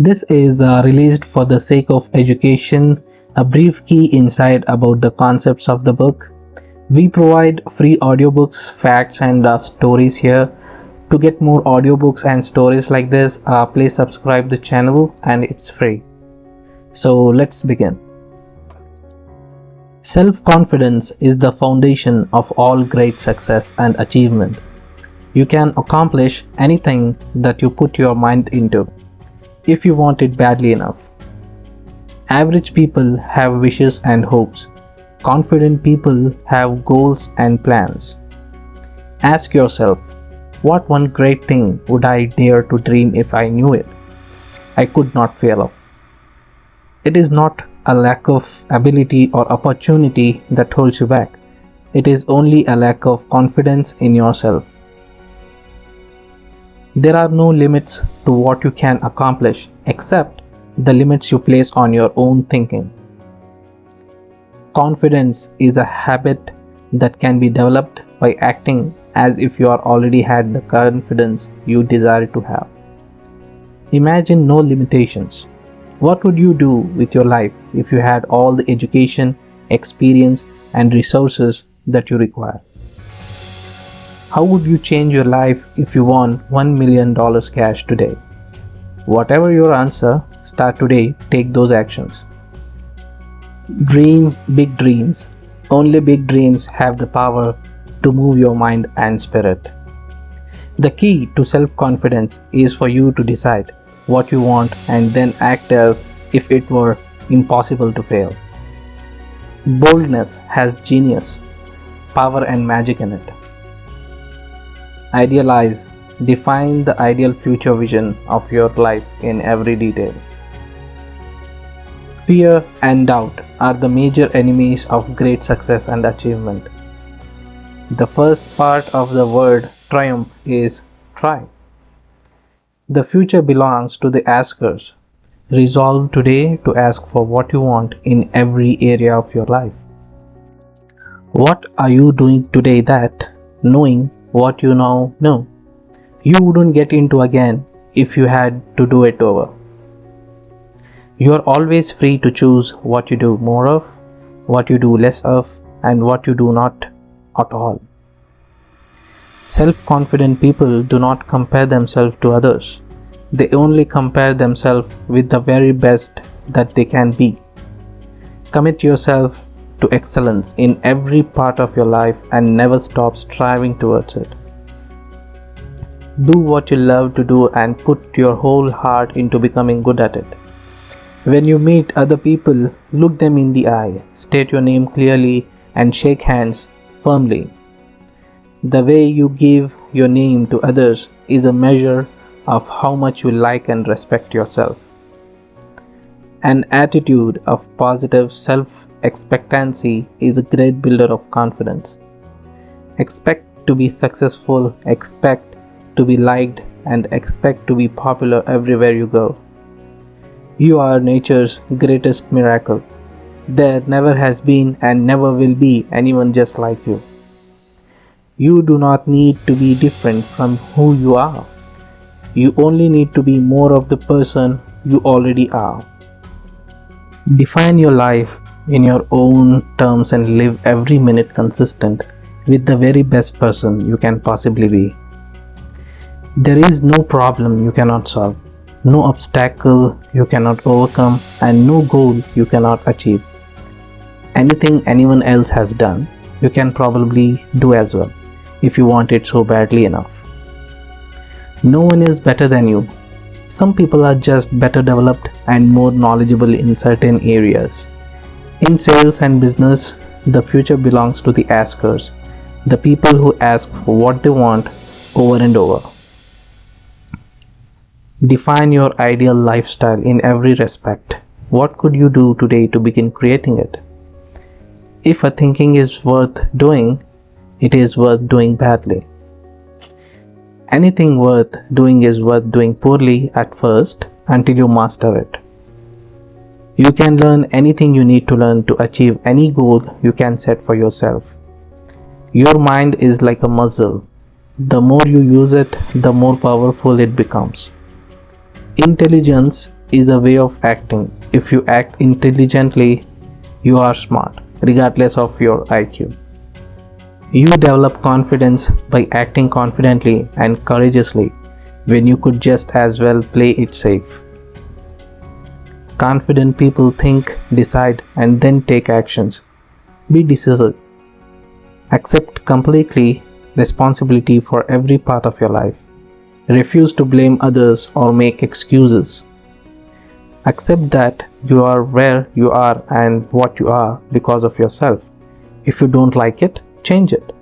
This is released for the sake of education, a brief key insight about the concepts of the book. We provide free audiobooks, facts, and stories here. To get more audiobooks and stories like this, please subscribe the channel and it's free. So let's begin. Self-confidence is the foundation of all great success and achievement. You can accomplish anything that you put your mind into, if you want it badly enough. Average people have wishes and hopes. Confident people have goals and plans. Ask yourself, what one great thing would I dare to dream if I knew it? I could not fail of. It is not a lack of ability or opportunity that holds you back. It is only a lack of confidence in yourself. There are no limits to what you can accomplish except the limits you place on your own thinking. Confidence is a habit that can be developed by acting as if you already had the confidence you desire to have. Imagine no limitations. What would you do with your life if you had all the education, experience, and resources that you require? How would you change your life if you won $1 million cash today? Whatever your answer, start today, take those actions. Dream big dreams. Only big dreams have the power to move your mind and spirit. The key to self-confidence is for you to decide what you want and then act as if it were impossible to fail. Boldness has genius, power and magic in it. Idealize, define the ideal future vision of your life in every detail. Fear and doubt are the major enemies of great success and achievement. The first part of the word triumph is try. The future belongs to the askers. Resolve today to ask for what you want in every area of your life. What are you doing today that, knowing what you now know, you wouldn't get into again if you had to do it over? You are always free to choose what you do more of, what you do less of, and what you do not at all. Self-confident people do not compare themselves to others. They only compare themselves with the very best that they can be. Commit yourself to excellence in every part of your life and never stop striving towards it. Do what you love to do and put your whole heart into becoming good at it. When you meet other people, look them in the eye, state your name clearly, and shake hands firmly. The way you give your name to others is a measure of how much you like and respect yourself. An attitude of positive self-expectancy is a great builder of confidence. Expect to be successful, expect to be liked, and expect to be popular everywhere you go. You are nature's greatest miracle. There never has been and never will be anyone just like you. You do not need to be different from who you are. You only need to be more of the person you already are. Define your life in your own terms and live every minute consistent with the very best person you can possibly be. There is no problem you cannot solve, no obstacle you cannot overcome, and no goal you cannot achieve. Anything anyone else has done, you can probably do as well, if you want it so badly enough. No one is better than you. Some people are just better developed and more knowledgeable in certain areas. In sales and business, the future belongs to the askers, the people who ask for what they want over and over. Define your ideal lifestyle in every respect. What could you do today to begin creating it? If a thinking is worth doing, it is worth doing badly. Anything worth doing is worth doing poorly at first until you master it. You can learn anything you need to learn to achieve any goal you can set for yourself. Your mind is like a muscle. The more you use it, the more powerful it becomes. Intelligence is a way of acting. If you act intelligently, you are smart, regardless of your IQ. You develop confidence by acting confidently and courageously when you could just as well play it safe. Confident people think, decide, and then take actions. Be decisive. Accept completely responsibility for every part of your life. Refuse to blame others or make excuses. Accept that you are where you are and what you are because of yourself. If you don't like it, change it.